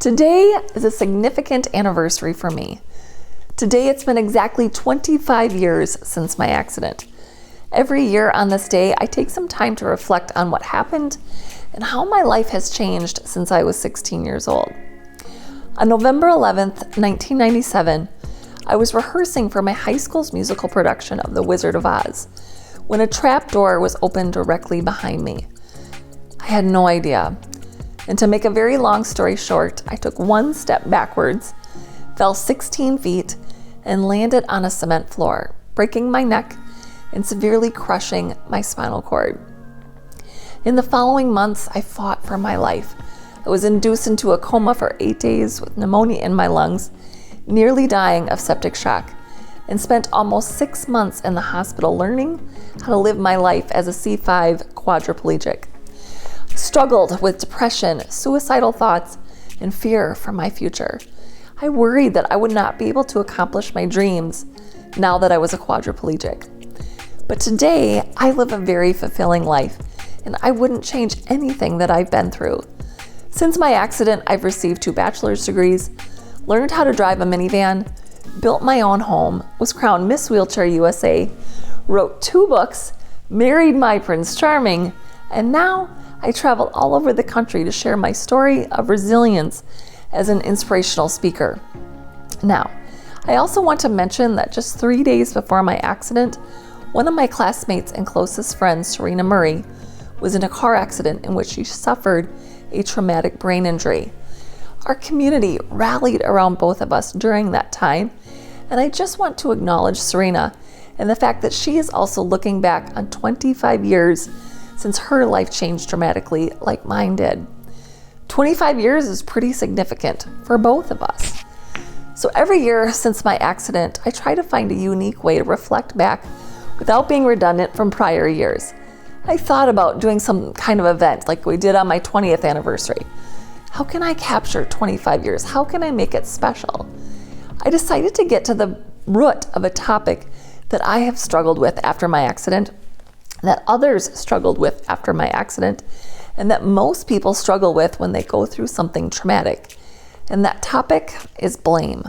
Today is a significant anniversary for me. Today it's been exactly 25 years since my accident. Every year on this day, I take some time to reflect on what happened and how my life has changed since I was 16 years old. On November 11th, 1997, I was rehearsing for my high school's musical production of The Wizard of Oz when a trap door was opened directly behind me. I had no idea. And to make a very long story short, I took one step backwards, fell 16 feet, and landed on a cement floor, breaking my neck and severely crushing my spinal cord. In the following months, I fought for my life. I was induced into a coma for 8 days with pneumonia in my lungs, nearly dying of septic shock, and spent almost 6 months in the hospital learning how to live my life as a C5 quadriplegic. Struggled with depression, suicidal thoughts, and fear for my future. I worried that I would not be able to accomplish my dreams now that I was a quadriplegic. But today, I live a very fulfilling life, and I wouldn't change anything that I've been through. Since my accident, I've received 2 bachelor's degrees, learned how to drive a minivan, built my own home, was crowned Miss Wheelchair USA, wrote 2 books, married my Prince Charming, and now I travel all over the country to share my story of resilience as an inspirational speaker. Now, I also want to mention that just 3 days before my accident, one of my classmates and closest friends, Serena Murray, was in a car accident in which she suffered a traumatic brain injury. Our community rallied around both of us during that time, and I just want to acknowledge Serena and the fact that she is also looking back on 25 years since her life changed dramatically like mine did. 25 years is pretty significant for both of us. So every year since my accident, I try to find a unique way to reflect back without being redundant from prior years. I thought about doing some kind of event like we did on my 20th anniversary. How can I capture 25 years? How can I make it special? I decided to get to the root of a topic that I have struggled with after my accident, that others struggled with after my accident, and that most people struggle with when they go through something traumatic. And that topic is blame.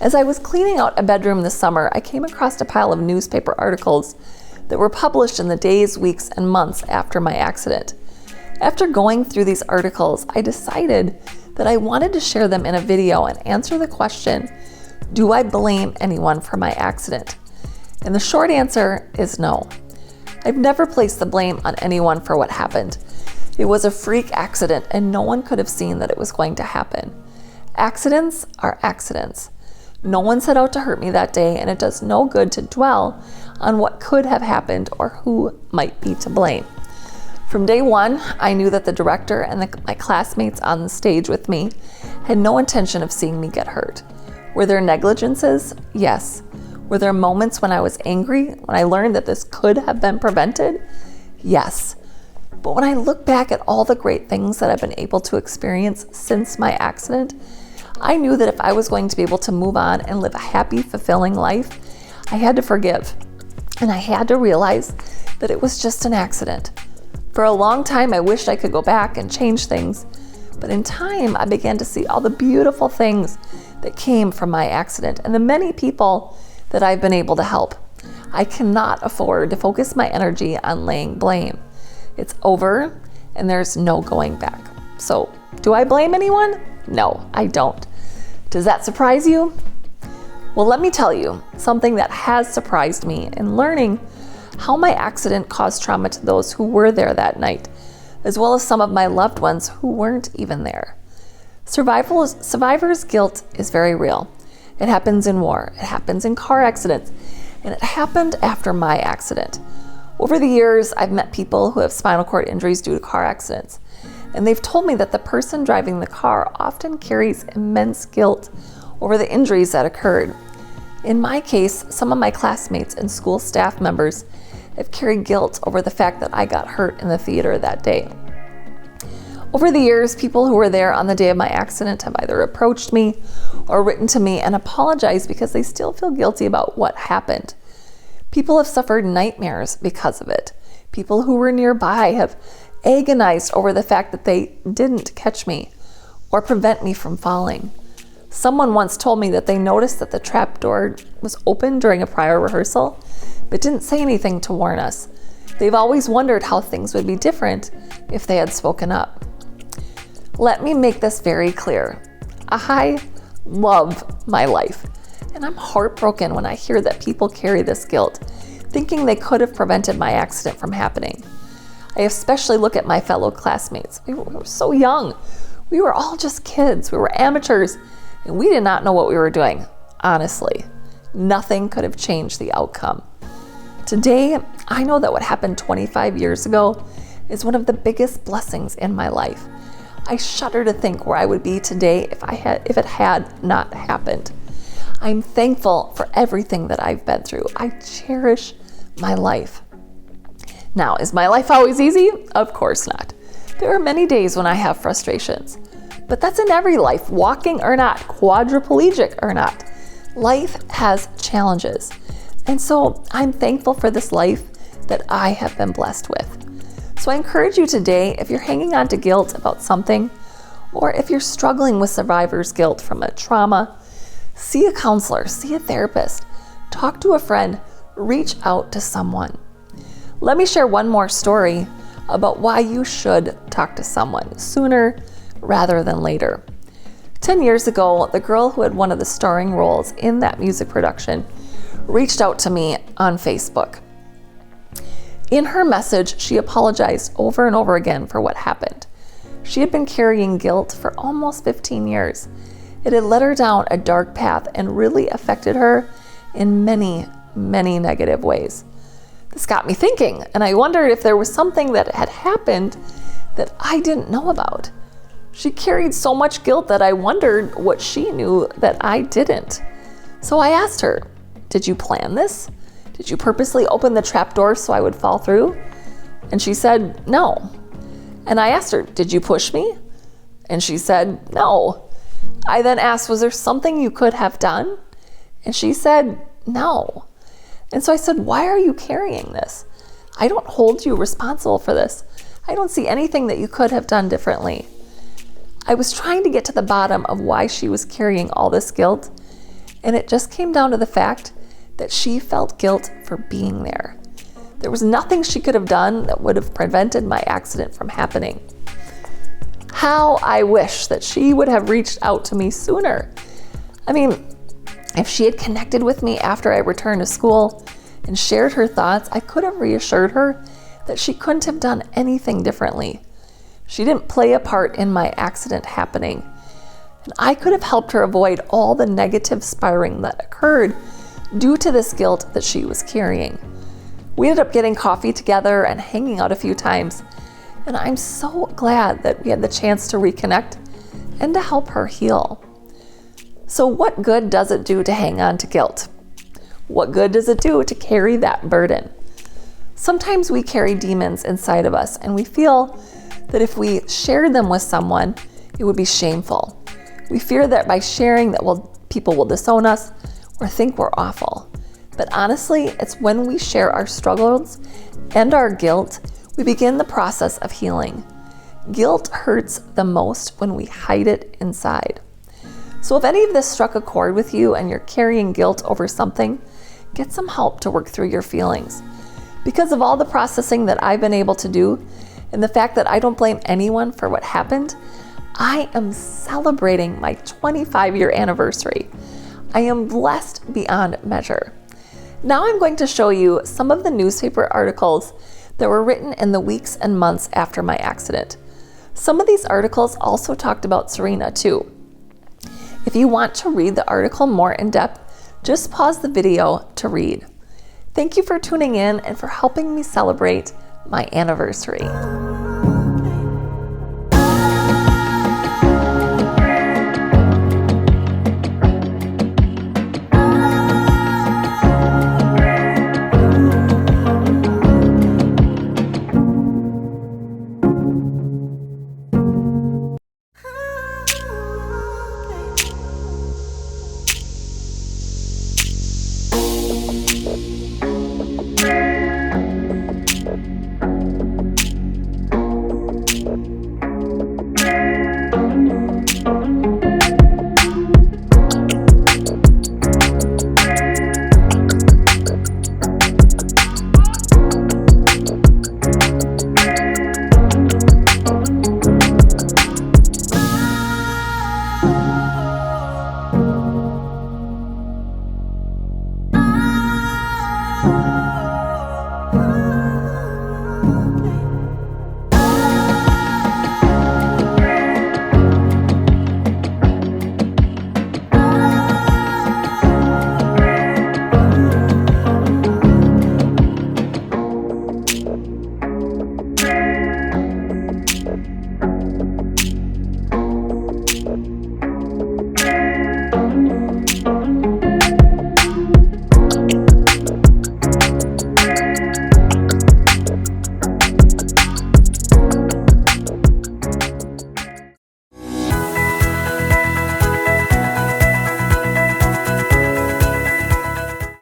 As I was cleaning out a bedroom this summer, I came across a pile of newspaper articles that were published in the days, weeks, and months after my accident. After going through these articles, I decided that I wanted to share them in a video and answer the question, do I blame anyone for my accident? And the short answer is no. I've never placed the blame on anyone for what happened. It was a freak accident and no one could have seen that it was going to happen. Accidents are accidents. No one set out to hurt me that day, and it does no good to dwell on what could have happened or who might be to blame. From day one, I knew that the director and my classmates on the stage with me had no intention of seeing me get hurt. Were there negligences? Yes. Were there moments when I was angry, when I learned that this could have been prevented? Yes. But when I look back at all the great things that I've been able to experience since my accident, I knew that if I was going to be able to move on and live a happy, fulfilling life, I had to forgive. And I had to realize that it was just an accident. For a long time, I wished I could go back and change things. But in time, I began to see all the beautiful things that came from my accident and the many people that I've been able to help. I cannot afford to focus my energy on laying blame. It's over and there's no going back. So, do I blame anyone? No, I don't. Does that surprise you? Well, let me tell you something that has surprised me in learning how my accident caused trauma to those who were there that night, as well as some of my loved ones who weren't even there. Survivor's guilt is very real. It happens in war, it happens in car accidents, and it happened after my accident. Over the years, I've met people who have spinal cord injuries due to car accidents, and they've told me that the person driving the car often carries immense guilt over the injuries that occurred. In my case, some of my classmates and school staff members have carried guilt over the fact that I got hurt in the theater that day. Over the years, people who were there on the day of my accident have either approached me or written to me and apologized because they still feel guilty about what happened. People have suffered nightmares because of it. People who were nearby have agonized over the fact that they didn't catch me, or prevent me from falling. Someone once told me that they noticed that the trap door was open during a prior rehearsal, but didn't say anything to warn us. They've always wondered how things would be different if they had spoken up. Let me make this very clear. I love my life, and I'm heartbroken when I hear that people carry this guilt, thinking they could have prevented my accident from happening. I especially look at my fellow classmates. We were so young. We were all just kids. We were amateurs, and we did not know what we were doing. Honestly, nothing could have changed the outcome. Today, I know that what happened 25 years ago is one of the biggest blessings in my life. I shudder to think where I would be today if it had not happened. I'm thankful for everything that I've been through. I cherish my life. Now, is my life always easy? Of course not. There are many days when I have frustrations, but that's in every life, walking or not, quadriplegic or not. Life has challenges. And so I'm thankful for this life that I have been blessed with. So I encourage you today, if you're hanging on to guilt about something, or if you're struggling with survivor's guilt from a trauma, see a counselor, see a therapist, talk to a friend, reach out to someone. Let me share one more story about why you should talk to someone sooner rather than later. 10 years ago, the girl who had one of the starring roles in that music production reached out to me on Facebook. In her message, she apologized over and over again for what happened. She had been carrying guilt for almost 15 years. It had led her down a dark path and really affected her in many, many negative ways. This got me thinking, and I wondered if there was something that had happened that I didn't know about. She carried so much guilt that I wondered what she knew that I didn't. So I asked her, "Did you plan this? Did you purposely open the trap door so I would fall through?" And she said, "No." And I asked her, "Did you push me?" And she said, "No." I then asked, "Was there something you could have done?" And she said, "No." And so I said, "Why are you carrying this? I don't hold you responsible for this. I don't see anything that you could have done differently." I was trying to get to the bottom of why she was carrying all this guilt, and it just came down to the fact that she felt guilt for being there. There was nothing she could have done that would have prevented my accident from happening. How I wish that she would have reached out to me sooner. I mean, if she had connected with me after I returned to school and shared her thoughts, I could have reassured her that she couldn't have done anything differently. She didn't play a part in my accident happening, and I could have helped her avoid all the negative spiraling that occurred due to this guilt that she was carrying. We ended up getting coffee together and hanging out a few times, and I'm so glad that we had the chance to reconnect and to help her heal. So what good does it do to hang on to guilt? What good does it do to carry that burden? Sometimes we carry demons inside of us, and we feel that if we shared them with someone, it would be shameful. We fear that by sharing that people will disown us or think we're awful. But honestly, it's when we share our struggles and our guilt, we begin the process of healing. Guilt hurts the most when we hide it inside. So if any of this struck a chord with you and you're carrying guilt over something, get some help to work through your feelings. Because of all the processing that I've been able to do, and the fact that I don't blame anyone for what happened, I am celebrating my 25-year anniversary. I am blessed beyond measure. Now I'm going to show you some of the newspaper articles that were written in the weeks and months after my accident. Some of these articles also talked about Serena too. If you want to read the article more in depth, just pause the video to read. Thank you for tuning in and for helping me celebrate my anniversary.